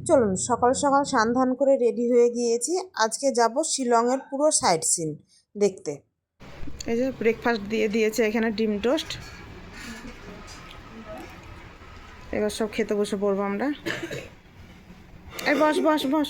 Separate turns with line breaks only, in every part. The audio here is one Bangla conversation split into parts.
চলুন সকাল সকাল স্নান করে রেডি হয়ে গিয়েছি। আজকে যাব শিলংয়ের পুরো সাইট সিন দেখতে। এই যে ব্রেকফাস্ট দিয়ে দিয়েছে এখানে, ডিম টোস্ট। এবার সব খেতে বসে পড়বো আমরা। এই বস বস বস।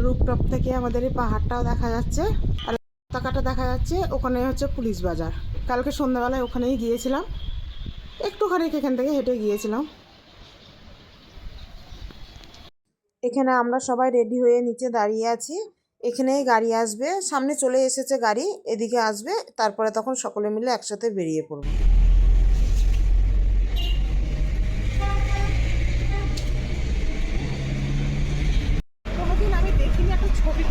রূপটপ থেকে আমাদের এই পাহাড়টাও দেখা যাচ্ছে, আর রাস্তাঘাটে দেখা যাচ্ছে। ওখানে হচ্ছে পুলিশ বাজার। কালকে সন্ধ্যাবেলায় ওখানেই গিয়েছিলাম, একটুখানি এখান থেকে হেঁটে গিয়েছিলাম। এখানে আমরা সবাই রেডি হয়ে নিচে দাঁড়িয়ে আছি। এখানেই গাড়ি আসবে, সামনে চলে এসেছে গাড়ি, এদিকে আসবে, তারপরে তখন সকলে মিলে একসাথে বেরিয়ে পড়ব। কোনোদিন আমি দেখিনি একটা ছবি।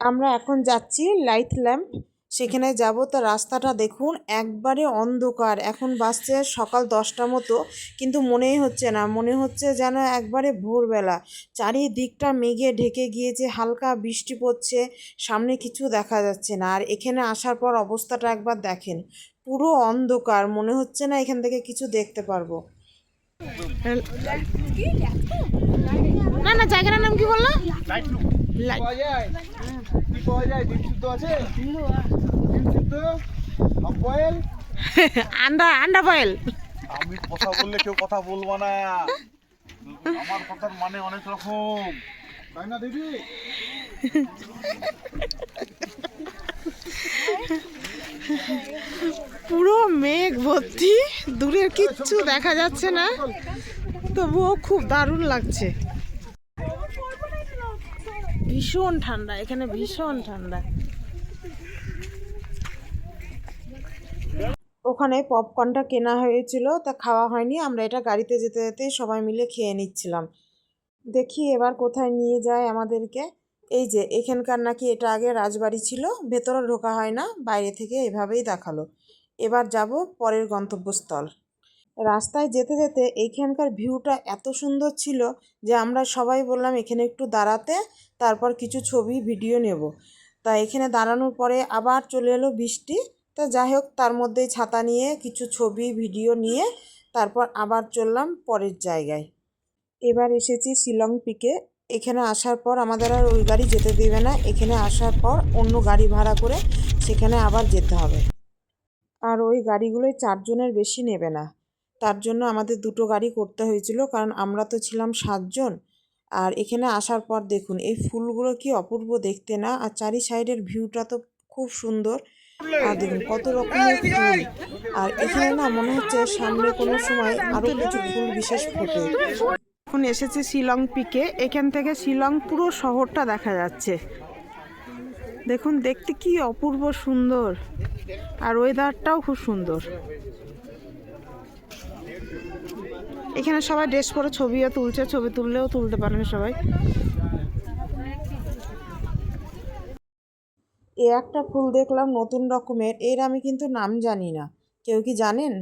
আমরা এখন যাচ্ছি লাইট ল্যাম্প, সেখানে যাব। তো রাস্তাটা দেখুন, একবারে অন্ধকার। এখন বাজছে সকাল 10টা মতো, কিন্তু মনেই হচ্ছে না, মনে হচ্ছে যেন একবারে ভোরবেলা। চারিদিকটা মেঘে ঢেকে গিয়েছে, হালকা বৃষ্টি পড়ছে, সামনে কিছু দেখা যাচ্ছে না। আর এখানে আসার পর অবস্থাটা একবার দেখেন, পুরো অন্ধকার, মনে হচ্ছে না এখান থেকে কিছু দেখতে পারবো। না না, জায়গাটার নাম কি বললো? আন্ডা বয়েল।
আমি কথা বললে কেউ কথা বলবো না, আমার কথার মানে অনেক রকম, তাই না দিদি?
পুরো মেঘ ভর্তি, দূরের কিচ্ছু দেখা যাচ্ছে না, তবুও খুব দারুণ লাগছে। ভীষণ ঠান্ডা এখানে, ভীষণ ঠান্ডা। ওখানে পপকর্নটা কেনা হয়েছিল, তা খাওয়া হয়নি। আমরা এটা গাড়িতে যেতে যেতে সবাই মিলে খেয়ে নিচ্ছিলাম। দেখি এবার কোথায় নিয়ে যায় আমাদেরকে। এই যে এখানকার নাকি এটা আগে রাজবাড়ি ছিল, ভেতরে ঢোকা হয় না, বাইরে থেকে এভাবেই দেখালো। এবার যাব পরের গন্তব্যস্থল। রাস্তায় যেতে যেতে এইখানকার ভিউটা এত সুন্দর ছিল যে আমরা সবাই বললাম এখানে একটু দাঁড়াতে, তারপর কিছু ছবি ভিডিও নেব। তা এখানে দাঁড়ানোর পরে আবার চলে এলো বৃষ্টি। তা যাই হোক, তার মধ্যেই ছাতা নিয়ে কিছু ছবি ভিডিও নিয়ে তারপর আবার চললাম পরের জায়গায়। এবার এসেছি শিলং পিকে। এখানে আসার পর আমাদের আর ওই গাড়ি যেতে দেবে না, এখানে আসার পর অন্য গাড়ি ভাড়া করে সেখানে আবার যেতে হবে। আর ওই গাড়িগুলোয় 4 জনের বেশি নেবে না, তার জন্য আমাদের দুটো গাড়ি করতে হয়েছিল, কারণ আমরা তো ছিলাম 7 জন। আর এখানে আসার পর দেখুন এই ফুলগুলো কি অপূর্ব দেখতে না, আর চারি সাইডের ভিউটা তো খুব সুন্দর। আর দেখুন কত রকমের ফুল। আর এখানে না মনে হচ্ছে সামনে কোনো সময় আরও কিছু ফুল বিশেষ ফোটে। এখন এসেছে শিলং পিকে। এখান থেকে শিলং পুরো শহরটা দেখা যাচ্ছে। দেখুন দেখতে কি অপূর্ব সুন্দর, আর ওয়েদারটাও খুব সুন্দর। এখানে সবাই ড্রেস পরে ছবিও তুলছে, ছবি তুললেও তুলতে পারেন সবাই। এ একটা ফুল দেখলাম নতুন রকমের, এর আমি কিন্তু নাম জানি না, কেউ কি জানেন?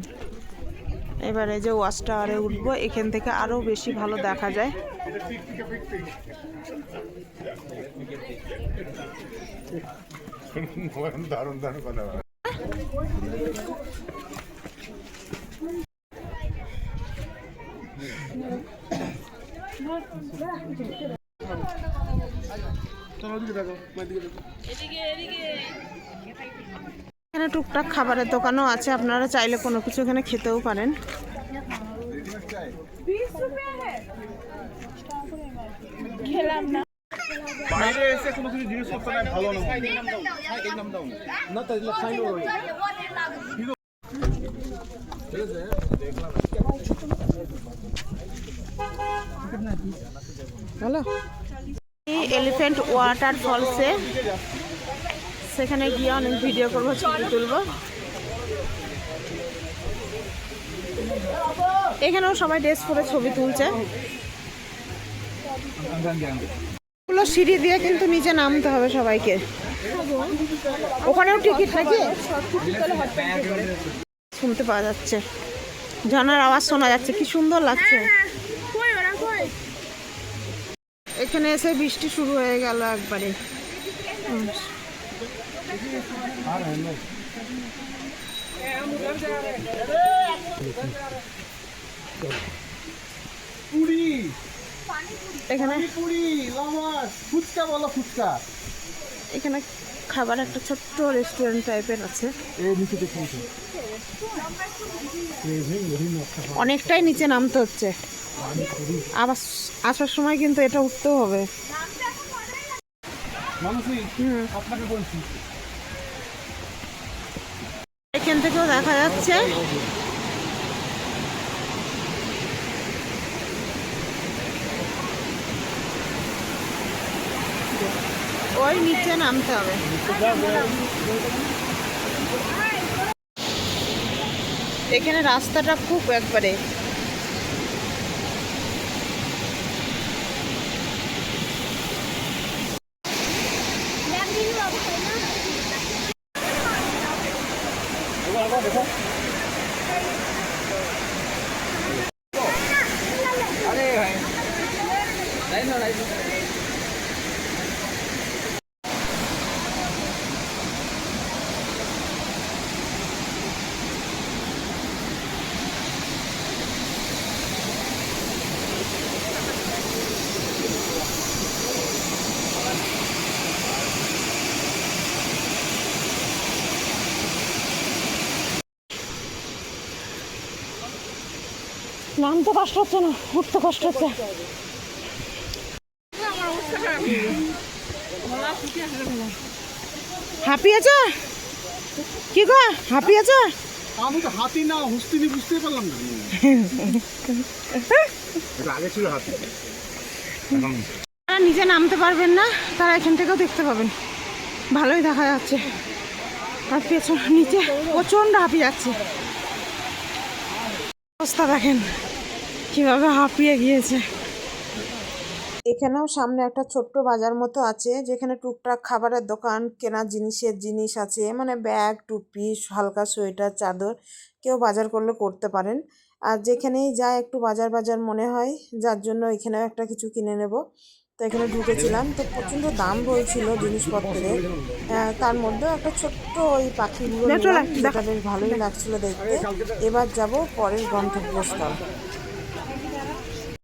এবারে যে ওয়াচ টাওয়ারে উঠবো, এখান থেকে আরো বেশি ভালো দেখা যায়।
দারুণ দারুণ কথা।
এখানে টুকটাক খাবারের দোকানও আছে, আপনারা চাইলে কোনো কিছু এখানে খেতেও পারেন। খেলাম না,
বাইরে এসে কোনো কিছু জিনিসপত্র নেই, ভালো না। না তো ফাইন ওই
হ্যালো। এই এলিফ্যান্ট ওয়াটার ফলসে, সেখানে গিয়ে অনেক ভিডিও করবো, ছবি তুলবো। এখানেও সবাই ড্রেস পরে ছবি তুলছে। ওগুলো সিঁড়ি দিয়ে কিন্তু নিচে নামতে হবে সবাইকে। ওখানেও টিকিট নাকি? শুনতে পাওয়া যাচ্ছে, ঝর্ণার আওয়াজ শোনা যাচ্ছে, কি সুন্দর লাগছে। এখানে এসে বৃষ্টি শুরু হয়ে গেল একবারে। এখানে
ফুচকা বলো, ফুচকা।
এখানে খাবার একটা ছোট্ট রেস্টুরেন্ট টাইপের আছে। অনেকটাই নিচে নামতে হচ্ছে, আবার আসার সময় কিন্তু এটা উঠতেও হবে।
আপনাকে বলছি,
এখান থেকেও দেখা যাচ্ছে ওই নিচে নামতে হবে। এখানে রাস্তাটা খুব একবারে নামতে কষ্ট হচ্ছে না, উঠতে কষ্ট হচ্ছে। হাঁপিয়েছ কি গো, হাঁপিয়েছ?
আমি তো হাতি না হুস্তিনি বুঝতে পারলাম না। এটা আগে ছিল হাতি,
যারা নিচে নামতে পারবেন না তারা এখান থেকেও দেখতে পাবেন, ভালোই দেখা যাচ্ছে। আর পেছন নিচে প্রচণ্ড হাঁপিয়ে যাচ্ছে, অবস্থা দেখেন কিভাবে হাঁপিয়ে গিয়েছে। এখানেও সামনে একটা ছোট্ট বাজার মতো আছে, যেখানে টুকটাক খাবারের দোকান, কেনার জিনিস আছে, মানে ব্যাগ, টুপি, হালকা সোয়েটার, চাদর, কেউ বাজার করলে করতে পারেন। আর যেখানেই যায় একটু বাজার মনে হয়, যার জন্য এখানেও একটা কিছু কিনে নেব। তো এখানে ঢুকেছিলাম, তো প্রচণ্ড দাম বলছিল জিনিসপত্রের। তার মধ্যেও একটা ছোট্ট ওই পাখিগুলো নিলাম, যেটা বেশ ভালোই লাগছিল দেখতে। এবার যাব পরের গন্তব্যস্থল।